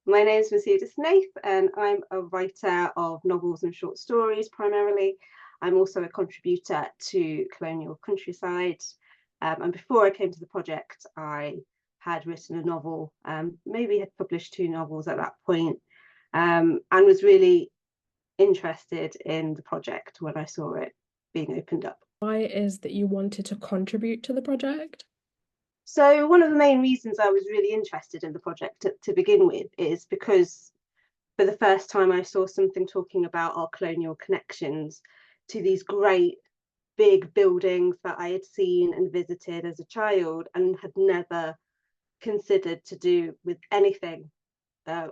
My name is Mahsuda Snaith, and I'm a writer of novels and short stories primarily. I'm also a contributor to Colonial Countryside. And before I came to the project, I had written a novel, maybe had published 2 novels at that point, and was really interested in the project when I saw it being opened up. Why is that you wanted to contribute to the project? So one of the main reasons I was really interested in the project to begin with is because for the first time I saw something talking about our colonial connections to these great big buildings that I had seen and visited as a child and had never considered to do with anything uh,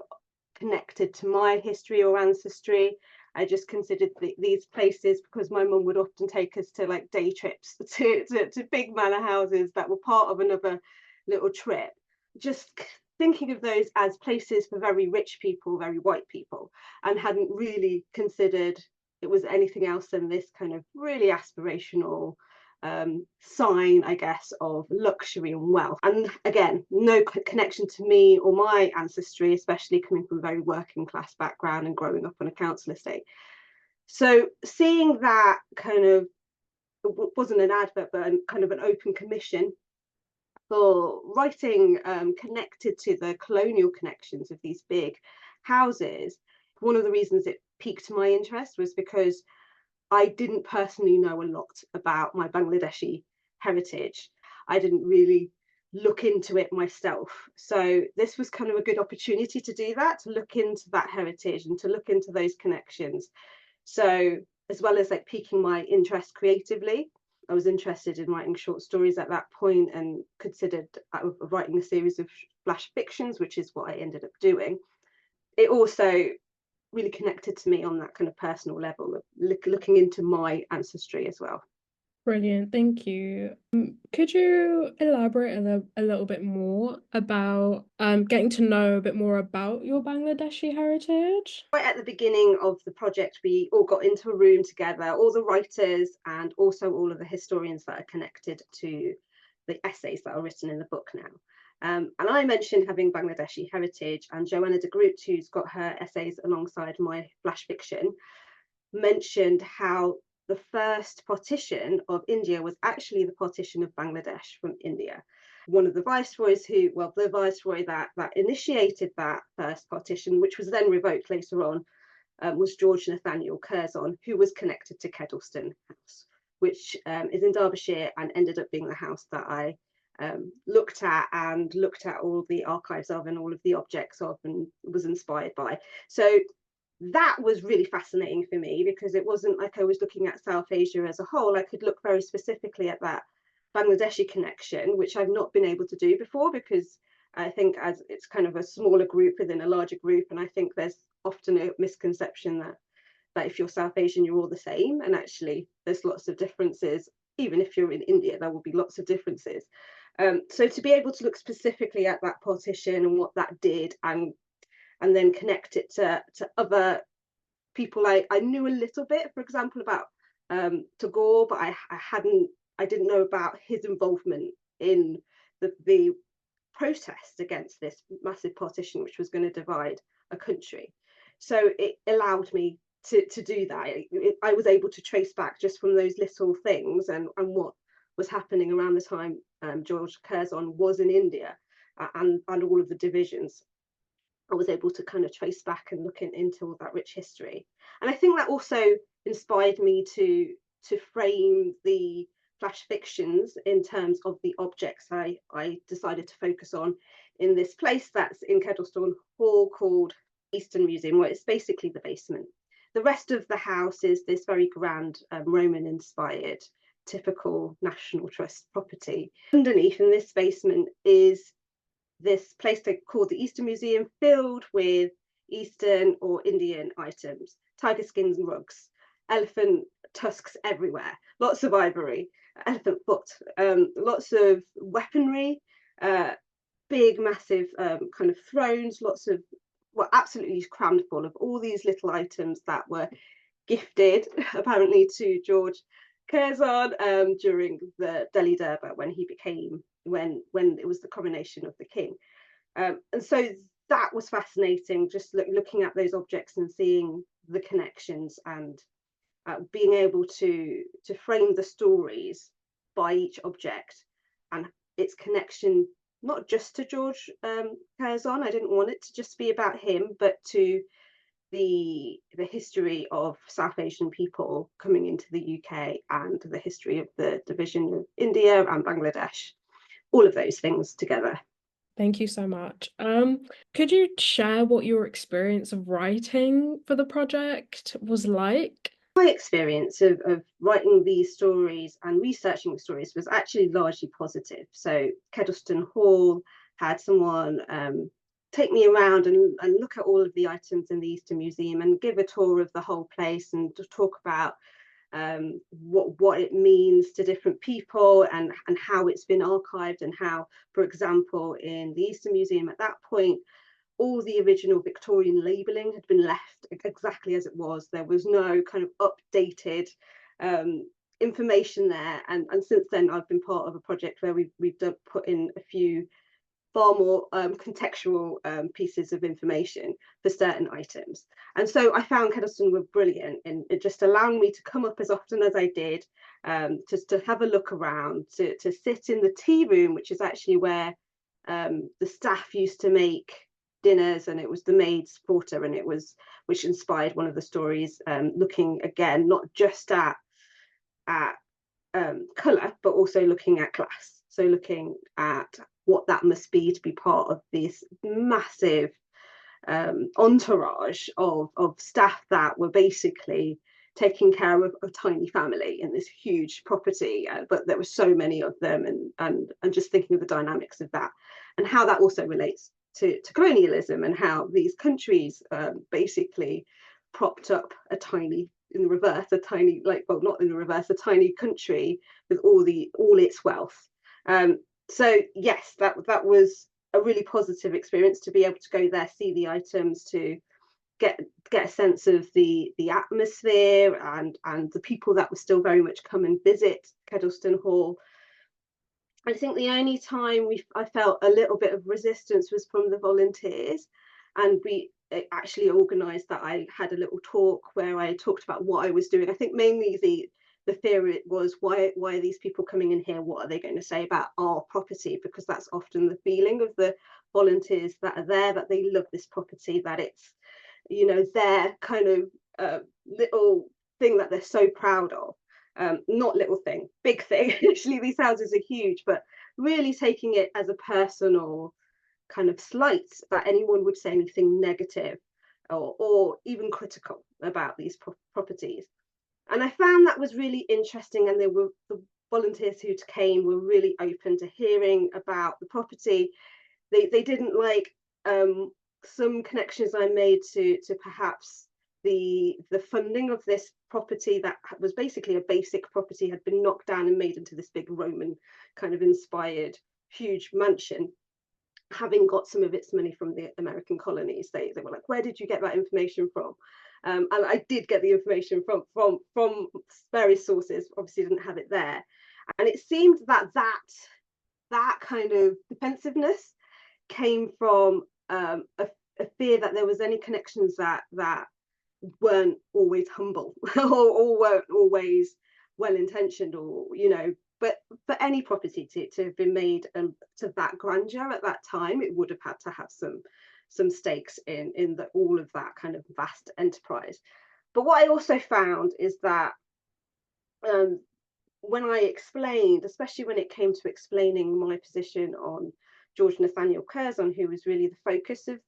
connected to my history or ancestry. I just considered these places, because my mum would often take us to like day trips to big manor houses that were part of another little trip. Just thinking of those as places for very rich people, very white people, and hadn't really considered it was anything else than this kind of really aspirational sign, I guess, of luxury and wealth. And again, no connection to me or my ancestry, especially coming from a very working class background and growing up on a council estate. So seeing that kind of, it wasn't an advert, but kind of an open commission for writing connected to the colonial connections of these big houses. One of the reasons it piqued my interest was because I didn't personally know a lot about my Bangladeshi heritage. I didn't really look into it myself. So this was kind of a good opportunity to do that, to look into that heritage and to look into those connections. So as well as like piquing my interest creatively, I was interested in writing short stories at that point and considered writing a series of flash fictions, which is what I ended up doing. It also really connected to me on that kind of personal level of looking into my ancestry as well. Brilliant, thank you. Could you elaborate a little bit more about getting to know a bit more about your Bangladeshi heritage? Right at the beginning of the project, we all got into a room together, all the writers and also all of the historians that are connected to the essays that are written in the book now. And I mentioned having Bangladeshi heritage, and Joanna de Groot, who's got her essays alongside my flash fiction, mentioned how the first partition of India was actually the partition of Bangladesh from India. One of the viceroys the viceroy that initiated that first partition, which was then revoked later on, was George Nathaniel Curzon, who was connected to Kedleston House, which is in Derbyshire and ended up being the house that I looked at all the archives of and all of the objects of and was inspired by. So that was really fascinating for me, because it wasn't like I was looking at South Asia as a whole. I could look very specifically at that Bangladeshi connection, which I've not been able to do before, because I think as it's kind of a smaller group within a larger group, and I think there's often a misconception that if you're South Asian, you're all the same, and actually there's lots of differences. Even if you're in India, there will be lots of differences. So to be able to look specifically at that partition and what that did, and then connect it to other people I knew a little bit, for example, about Tagore, but I didn't know about his involvement in the protest against this massive partition, which was going to divide a country. So it allowed me to do that. I was able to trace back just from those little things and what was happening around the time George Curzon was in India, and all of the divisions. I was able to kind of trace back and look into all that rich history. And I think that also inspired me to frame the flash fictions in terms of the objects I decided to focus on in this place that's in Kedleston Hall called Eastern Museum, where it's basically the basement. The rest of the house is this very grand Roman inspired typical National Trust property. Underneath in this basement is this place they call the Eastern Museum, filled with Eastern or Indian items, tiger skins and rugs, elephant tusks everywhere, lots of ivory, elephant foot, lots of weaponry, big, massive kind of thrones, lots of, well, absolutely crammed full of all these little items that were gifted apparently to George Curzon during the Delhi Durbar when it was the coronation of the king. And so that was fascinating, just looking at those objects and seeing the connections, and being able to frame the stories by each object and its connection, not just to George Curzon. I didn't want it to just be about him, but to the history of South Asian people coming into the UK, and the history of the division of India and Bangladesh, all of those things together. Thank you so much. Could you share what your experience of writing for the project was like? My experience of writing these stories and researching the stories was actually largely positive. So Kedleston Hall had someone take me around and look at all of the items in the Eastern Museum and give a tour of the whole place, and to talk about what it means to different people, and how it's been archived, and how, for example, in the Eastern Museum at that point, all the original Victorian labelling had been left exactly as it was. There was no kind of updated information there. And since then, I've been part of a project where we've put in a few far more contextual pieces of information for certain items. And so I found Kedleston were brilliant in just allowing me to come up as often as I did, to have a look around, to sit in the tea room, which is actually where the staff used to make dinners, and it was the maid's porter, and it was, which inspired one of the stories, looking again not just at colour, but also looking at class. So looking at what that must be to be part of this massive entourage of staff that were basically taking care of a tiny family in this huge property, but there were so many of them, and just thinking of the dynamics of that, and how that also relates to colonialism, and how these countries basically propped up a tiny, in the reverse, a tiny, like, well, not in the reverse, a tiny country with all its wealth. So yes, that was a really positive experience to be able to go there, see the items, to get a sense of the atmosphere, and the people that were still very much come and visit Kedleston Hall. I think the only time I felt a little bit of resistance was from the volunteers, and we actually organised that I had a little talk where I talked about what I was doing. I think mainly the fear it was, why are these people coming in here? What are they going to say about our property? Because that's often the feeling of the volunteers that are there, that they love this property, that it's, you know, their kind of little thing that they're so proud of. Not little thing, big thing. Actually, these houses are huge, but really taking it as a personal kind of slight that anyone would say anything negative or even critical about these properties. And I found that was really interesting, and the volunteers who came were really open to hearing about the property. They didn't like some connections I made to perhaps the funding of this property, that was basically a basic property, had been knocked down and made into this big Roman kind of inspired huge mansion, having got some of its money from the American colonies. They were like, where did you get that information from? And I did get the information from various sources. Obviously didn't have it there, and it seemed that kind of defensiveness came from a fear that there was any connections that weren't always humble or weren't always well intentioned, or, you know, but for any property to have been made to that grandeur at that time, it would have had to have some stakes in all of that kind of vast enterprise. But what I also found is that when I explained, especially when it came to explaining my position on George Nathaniel Curzon, who was really the focus of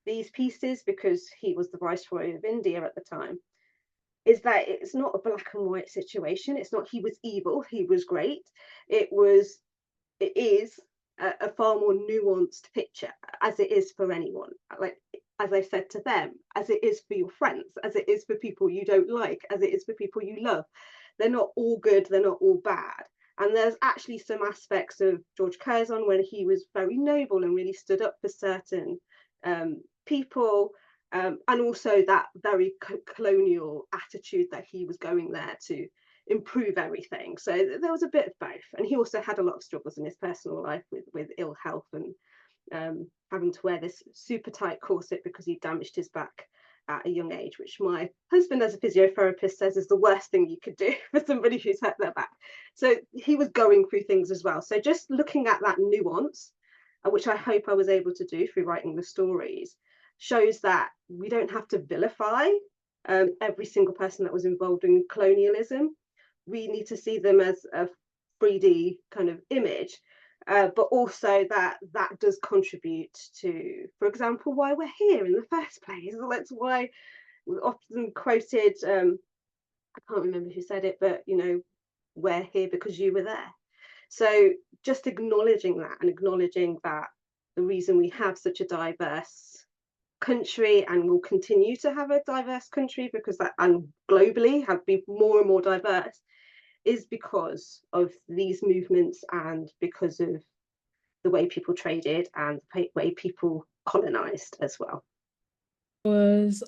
these pieces, because he was the Viceroy of India at the time, is that it's not a black and white situation. It's not he was evil, he was great. It is a far more nuanced picture, as it is for anyone. Like, as I said to them, as it is for your friends, as it is for people you don't like, as it is for people you love. They're not all good, they're not all bad. And there's actually some aspects of George Curzon when he was very noble and really stood up for certain people, and also that very colonial attitude that he was going there to improve everything. So there was a bit of both. And he also had a lot of struggles in his personal life with ill health having to wear this super tight corset because he damaged his back at a young age, which my husband as a physiotherapist says is the worst thing you could do for somebody who's hurt their back. So he was going through things as well. So just looking at that nuance, which I hope I was able to do through writing the stories, shows that we don't have to vilify every single person that was involved in colonialism. We need to see them as a 3D kind of image, but also that does contribute to, for example, why we're here in the first place. That's why we often quoted, I can't remember who said it, but we're here because you were there. So just acknowledging that, and acknowledging that the reason we have such a diverse country and will continue to have a diverse country, because that, and globally have been more and more diverse, is because of these movements and because of the way people traded and the way people colonized as well. It was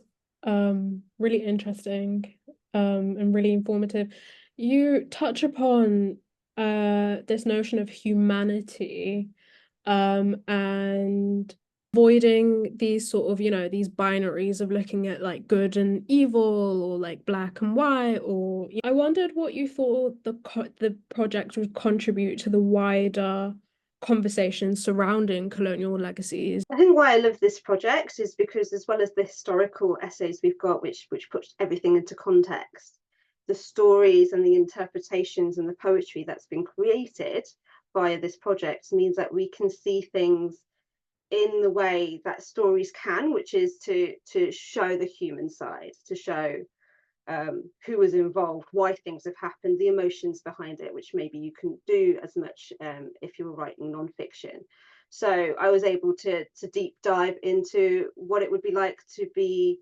really interesting and really informative. You touch upon this notion of humanity and avoiding these sort of, these binaries of looking at like good and evil, or like black and white, or I wondered what you thought the project would contribute to the wider conversation surrounding colonial legacies. I think why I love this project is because, as well as the historical essays we've got, which puts everything into context, the stories and the interpretations and the poetry that's been created via this project means that we can see things in the way that stories can, which is to show the human side, to show who was involved, why things have happened, the emotions behind it, which maybe you couldn't do as much if you were writing non-fiction. So I was able to deep dive into what it would be like to be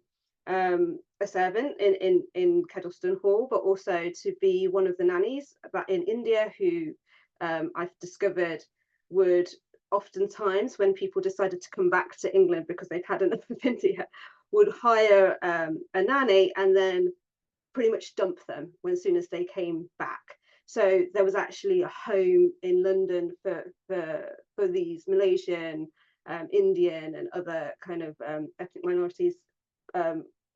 a servant in Kedleston Hall, but also to be one of the nannies in India who I've discovered would oftentimes, when people decided to come back to England because they'd had enough of India, would hire a nanny and then pretty much dump them as soon as they came back. So there was actually a home in London for these Malaysian, Indian, and other kind of ethnic minorities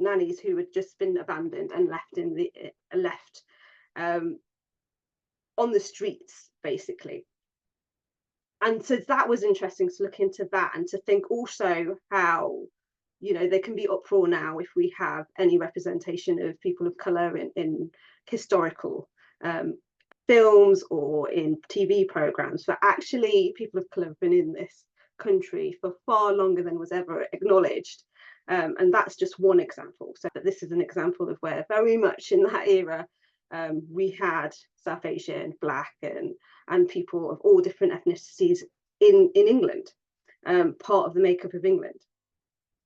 nannies who had just been abandoned and left on the streets, basically. And so that was interesting to look into that, and to think also how there can be uproar now if we have any representation of people of color in historical films or in TV programs. But actually, people of color have been in this country for far longer than was ever acknowledged. And that's just one example. So this is an example of where very much in that era, we had South Asian, Black, and people of all different ethnicities in England, part of the makeup of England.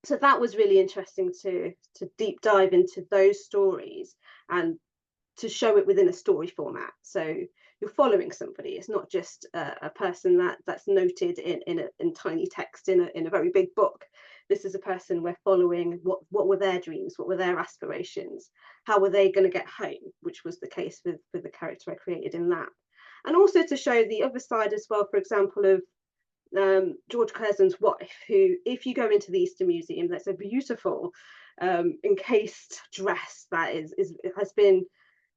So that was really interesting to deep dive into those stories and to show it within a story format. So you're following somebody. It's not just a person that's noted in tiny text in a very big book. This is a person we're following. What were their dreams? What were their aspirations? How were they going to get home? Which was the case with the character I created in that. And also to show the other side as well, for example, of George Curzon's wife, who, if you go into the Easter Museum, there's a beautiful encased dress that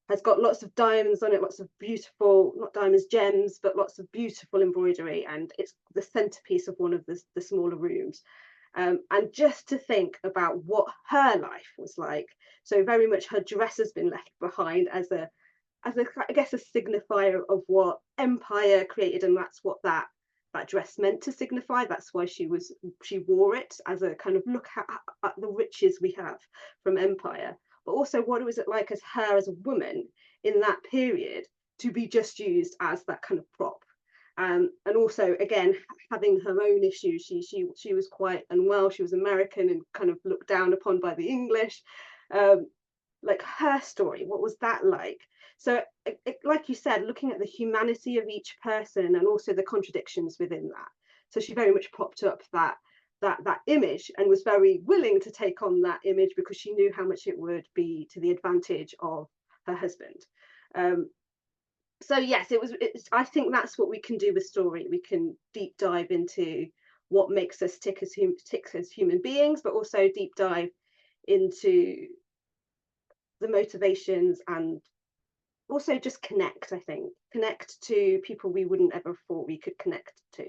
has got lots of diamonds on it, lots of beautiful, not diamonds, gems, but lots of beautiful embroidery, and it's the centerpiece of one of the smaller rooms. And just to think about what her life was like, so very much her dress has been left behind as a I guess a signifier of what empire created, and that's what that dress meant to signify. That's why she wore it, as a kind of look at the riches we have from empire, but also what was it like as her as a woman in that period to be just used as that kind of prop. And also, again, having her own issues. She was quite unwell. She was American and kind of looked down upon by the English. Like her story, what was that like? So like you said, looking at the humanity of each person and also the contradictions within that. So she very much propped up that image and was very willing to take on that image because she knew how much it would be to the advantage of her husband. So yes, I think that's what we can do with story. We can deep dive into what makes us tick as human beings, but also deep dive into the motivations, and also just connect to people we wouldn't ever thought we could connect to.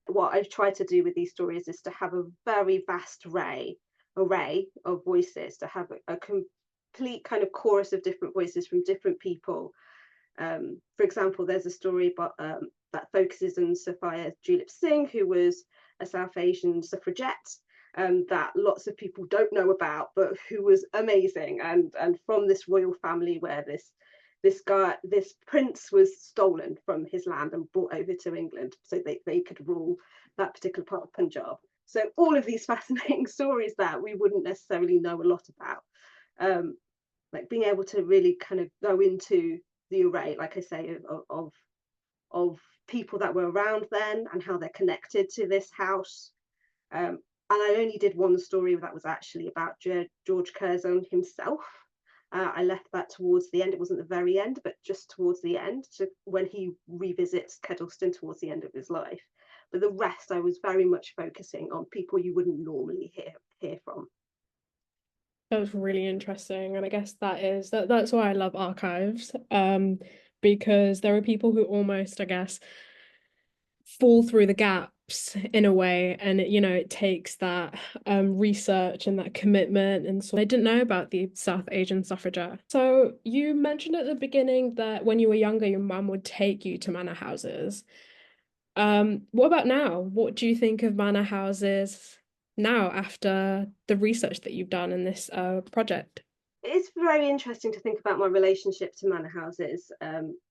What I've tried to do with these stories is to have a very vast array of voices, to have a complete kind of chorus of different voices from different people. For example, there's a story that focuses on Sophia Julep Singh, who was a South Asian suffragette, that lots of people don't know about, but who was amazing, and from this royal family where this prince was stolen from his land and brought over to England so they could rule that particular part of Punjab. So all of these fascinating stories that we wouldn't necessarily know a lot about, like being able to really kind of go into the array, like I say, of people that were around then and how they're connected to this house. And I only did one story that was actually about George Curzon himself. I left that towards the end. It wasn't the very end, but just towards the end, when he revisits Kedleston towards the end of his life. But the rest, I was very much focusing on people you wouldn't normally hear from. That was really interesting, and I guess that's why I love archives, because there are people who almost, I guess, fall through the gaps in a way, and it takes that research and that commitment. And so I didn't know about the South Asian suffragette. So you mentioned at the beginning that when you were younger your mum would take you to manor houses. What about now? What do you think of manor houses now after the research that you've done in this project? It's very interesting to think about my relationship to manor houses,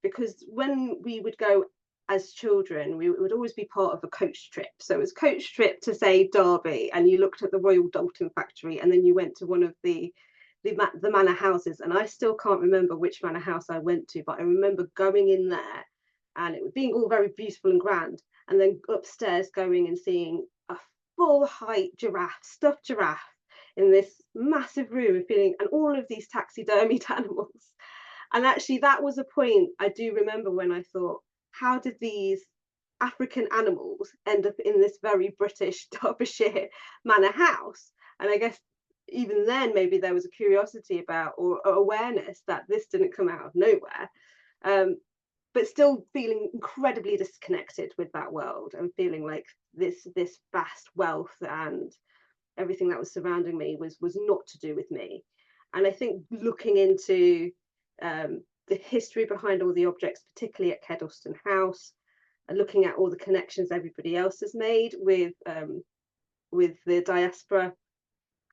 because when we would go as children, we would always be part of a coach trip. So it was coach trip to, say, Derby, and you looked at the Royal Dalton factory, and then you went to one of the manor houses. And I still can't remember which manor house I went to, but I remember going in there and it being all very beautiful and grand, and then upstairs going and seeing a full height stuffed giraffe in this massive room, and all of these taxidermied animals. And actually, that was a point I do remember when I thought, how did these African animals end up in this very British Derbyshire manor house? And I guess even then, maybe there was a curiosity about, or awareness that this didn't come out of nowhere. But still feeling incredibly disconnected with that world, and feeling like this vast wealth and everything that was surrounding me was not to do with me. And I think looking into the history behind all the objects, particularly at Kedleston House, and looking at all the connections everybody else has made with the diaspora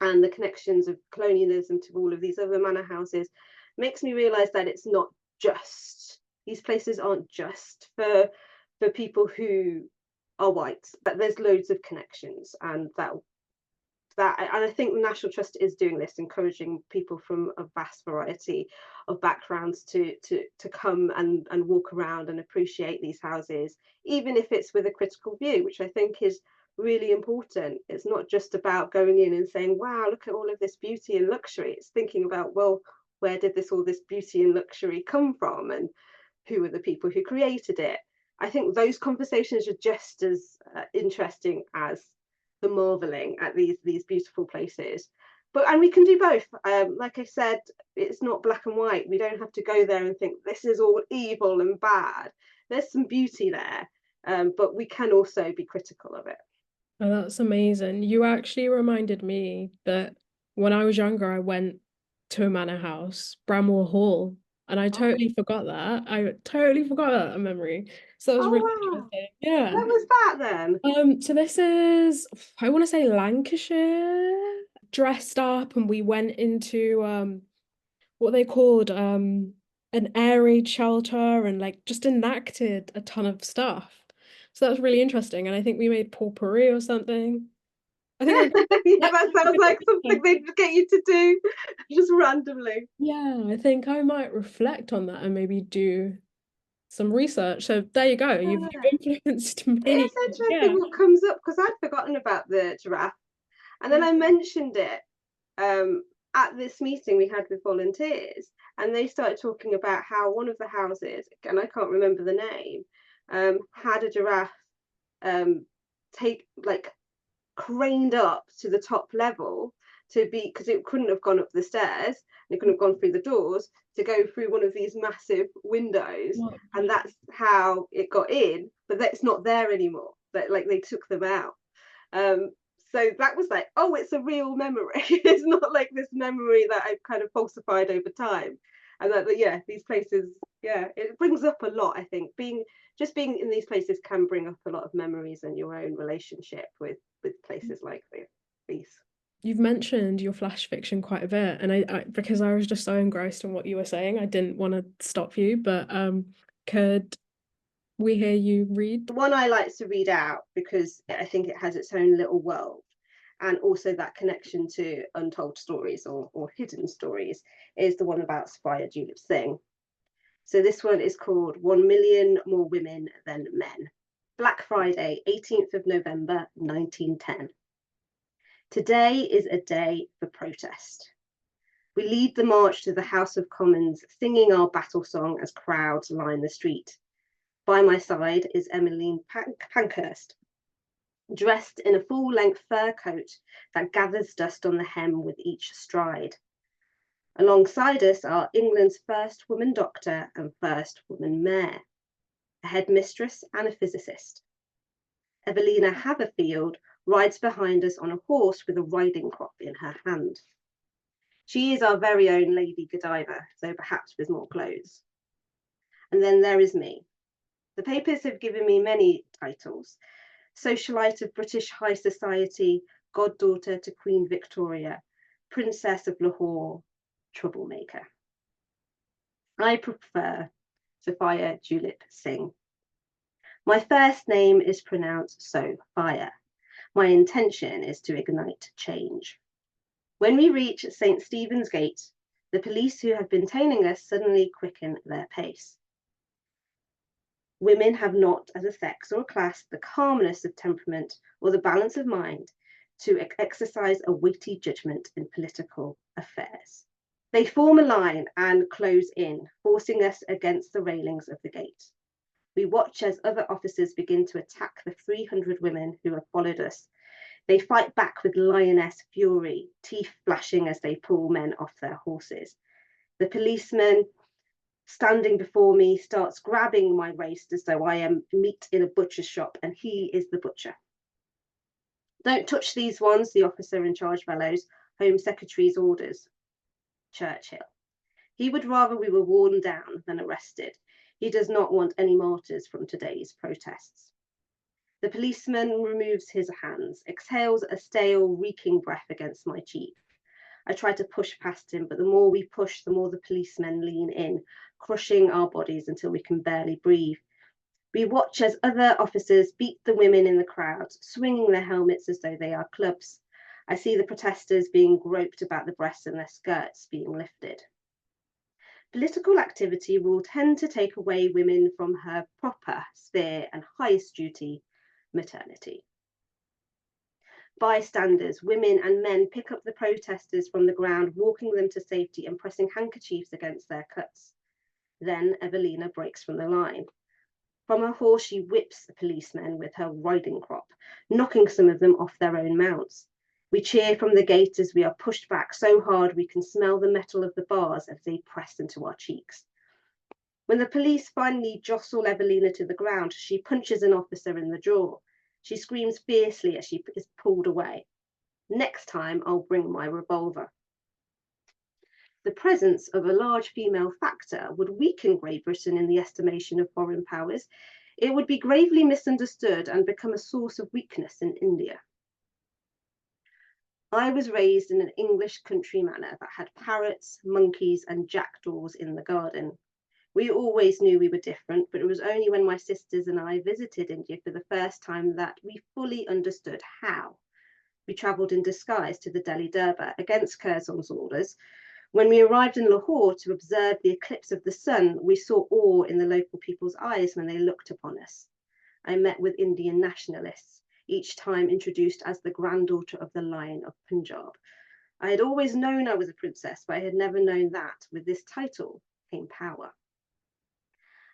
and the connections of colonialism to all of these other manor houses, makes me realise that it's not just, these places aren't just for people who are white, but there's loads of connections, and and I think the National Trust is doing this, encouraging people from a vast variety of backgrounds to come and walk around and appreciate these houses, even if it's with a critical view, which I think is really important. It's not just about going in and saying, wow, look at all of this beauty and luxury. It's thinking about, well, where did all this beauty and luxury come from, and who are the people who created it? I think those conversations are just as interesting as the marveling at these beautiful places. And we can do both. Like I said, it's not black and white. We don't have to go there and think this is all evil and bad. There's some beauty there, but we can also be critical of it. Oh, that's amazing. You actually reminded me that when I was younger, I went to a manor house, Bramwell Hall, and I Oh, totally forgot that. I totally forgot that memory. So that was really oh wow. interesting. Yeah. Where was that then? So this is, I want to say Lancashire, dressed up, and we went into what they called an air raid shelter, and like just enacted a ton of stuff. So that was really interesting. And I think we made potpourri or something. I think Yeah, that sounds like something they'd get you to do just randomly. yeah, I think I might reflect on that and maybe do some research. So there you go. You've Yeah. influenced It me. is interesting Yeah. what comes up, because I'd forgotten about the giraffe, and then Yeah. I mentioned it at this meeting we had with volunteers, and they started talking about how one of the houses, and I can't remember the name, had a giraffe craned up to the top level to be, because it couldn't have gone up the stairs and it couldn't have gone through the doors, to go through one of these massive windows. What? And that's how it got in, but that's not there anymore. But like they took them out. So that was like, oh, it's a real memory. It's not like this memory that I've kind of falsified over time. And that, yeah, these places, yeah, it brings up a lot. I think being in these places can bring up a lot of memories and your own relationship with places like these. You've mentioned your flash fiction quite a bit, and I because I was just so engrossed in what you were saying, I didn't want to stop you, but could we hear you read? The one I like to read out because I think it has its own little world, and also that connection to untold stories or hidden stories, is the one about Sapphire Julep Singh. So this one is called 1 Million More Women Than Men. Black Friday, 18th of November, 1910. Today is a day for protest. We lead the march to the House of Commons, singing our battle song as crowds line the street. By my side is Emmeline Pankhurst, dressed in a full-length fur coat that gathers dust on the hem with each stride. Alongside us are England's first woman doctor and first woman mayor, a headmistress and a physicist. Evelina Haverfield rides behind us on a horse with a riding crop in her hand. She is our very own Lady Godiva, though perhaps with more clothes. And then there is me. The papers have given me many titles: Socialite of British High Society, Goddaughter to Queen Victoria, Princess of Lahore, Troublemaker. I prefer Sapphire Julep Singh. My first name is pronounced so, fire. My intention is to ignite change. When we reach St. Stephen's Gate, the police who have been tailing us suddenly quicken their pace. Women have not, as a sex or a class, the calmness of temperament or the balance of mind to exercise a weighty judgment in political affairs. They form a line and close in, forcing us against the railings of the gate. We watch as other officers begin to attack the 300 women who have followed us. They fight back with lioness fury, teeth flashing as they pull men off their horses. The policeman standing before me starts grabbing my waist as though I am meat in a butcher's shop, and he is the butcher. Don't touch these ones, the officer in charge bellows. Home Secretary's orders. Churchill. He would rather we were worn down than arrested. He does not want any martyrs from today's protests. The policeman removes his hands, exhales a stale, reeking breath against my cheek. I try to push past him, but the more we push, the more the policemen lean in, crushing our bodies until we can barely breathe. We watch as other officers beat the women in the crowd, swinging their helmets as though they are clubs. I see the protesters being groped about the breasts and their skirts being lifted. Political activity will tend to take away women from her proper sphere and highest duty, maternity. Bystanders, women and men, pick up the protesters from the ground, walking them to safety and pressing handkerchiefs against their cuts. Then Evelina breaks from the line. From her horse, she whips the policemen with her riding crop, knocking some of them off their own mounts. We cheer from the gate as we are pushed back so hard we can smell the metal of the bars as they press into our cheeks. When the police finally jostle Evelina to the ground, she punches an officer in the jaw. She screams fiercely as she is pulled away. Next time, I'll bring my revolver. The presence of a large female factor would weaken Great Britain in the estimation of foreign powers. It would be gravely misunderstood and become a source of weakness in India. I was raised in an English country manor that had parrots, monkeys, and jackdaws in the garden. We always knew we were different, but it was only when my sisters and I visited India for the first time that we fully understood how. We travelled in disguise to the Delhi Durbar against Curzon's orders. When we arrived in Lahore to observe the eclipse of the sun, we saw awe in the local people's eyes when they looked upon us. I met with Indian nationalists, each time introduced as the granddaughter of the Lion of Punjab. I had always known I was a princess, but I had never known that with this title came power.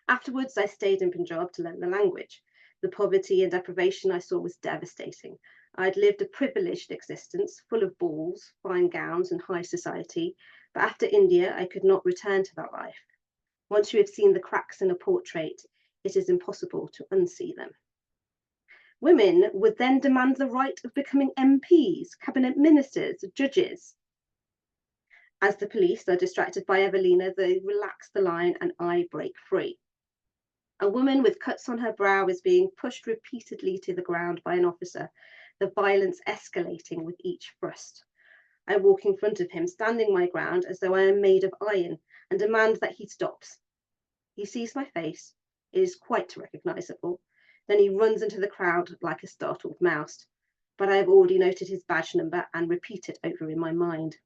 Afterwards, I stayed in Punjab to learn the language. The poverty and deprivation I saw was devastating. I'd lived a privileged existence, full of balls, fine gowns, and high society, but after India, I could not return to that life. Once you have seen the cracks in a portrait, it is impossible to unsee them. Women would then demand the right of becoming MPs, cabinet ministers, judges. As the police are distracted by Evelina, they relax the line and I break free. A woman with cuts on her brow is being pushed repeatedly to the ground by an officer, the violence escalating with each thrust. I walk in front of him, standing my ground as though I am made of iron, and demand that he stops. He sees my face. It is quite recognizable. Then he runs into the crowd like a startled mouse. But I have already noted his badge number and repeat it over in my mind.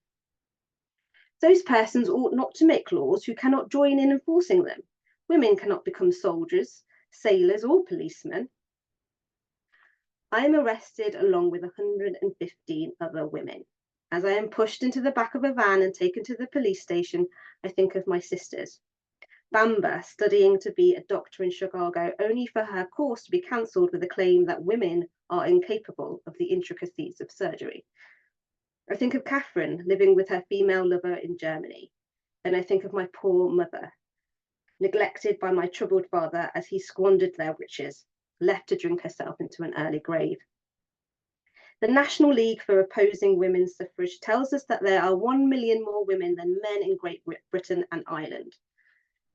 Those persons ought not to make laws who cannot join in enforcing them. Women cannot become soldiers, sailors, or policemen. I am arrested along with 115 other women. As I am pushed into the back of a van and taken to the police station, I think of my sisters. Bamba, studying to be a doctor in Chicago, only for her course to be cancelled with the claim that women are incapable of the intricacies of surgery. I think of Catherine, living with her female lover in Germany. And I think of my poor mother, neglected by my troubled father as he squandered their riches, left to drink herself into an early grave. The National League for Opposing Women's Suffrage tells us that there are 1 million more women than men in Great Britain and Ireland.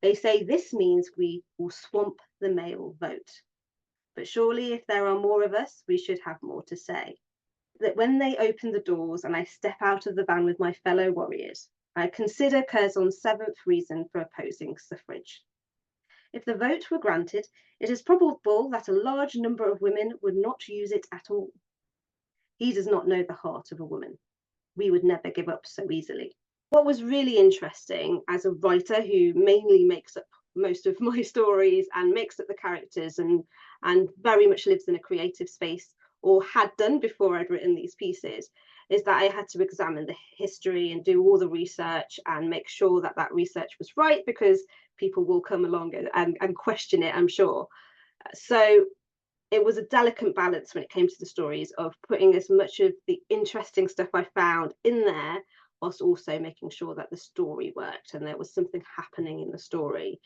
They say this means we will swamp the male vote. But surely if there are more of us, we should have more to say. That when they open the doors and I step out of the van with my fellow warriors, I consider Curzon's 7th reason for opposing suffrage. If the vote were granted, it is probable that a large number of women would not use it at all. He does not know the heart of a woman. We would never give up so easily. What was really interesting as a writer who mainly makes up most of my stories and makes up the characters and very much lives in a creative space, or had done before I'd written these pieces, is that I had to examine the history and do all the research and make sure that that research was right, because people will come along and question it, I'm sure. So it was a delicate balance when it came to the stories of putting as much of the interesting stuff I found in there, whilst also making sure that the story worked and there was something happening in the story.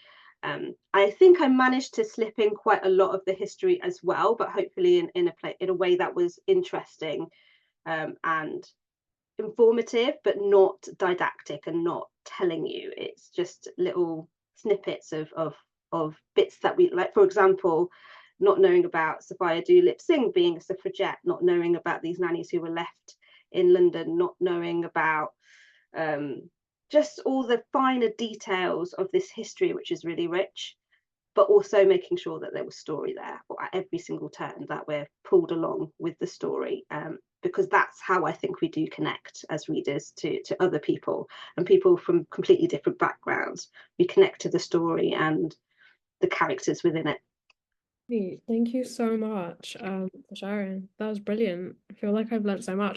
I think I managed to slip in quite a lot of the history as well, but hopefully in a way that was interesting and informative, but not didactic and not telling you. It's just little snippets of bits that we like. For example, not knowing about Sophia Doolittle Singh being a suffragette, not knowing about these nannies who were left in London, not knowing about just all the finer details of this history, which is really rich, but also making sure that there was story there at every single turn, that we're pulled along with the story, because that's how I think we do connect as readers to other people, and people from completely different backgrounds. We connect to the story and the characters within it. Thank you so much for sharing. That was brilliant. I feel like I've learned so much.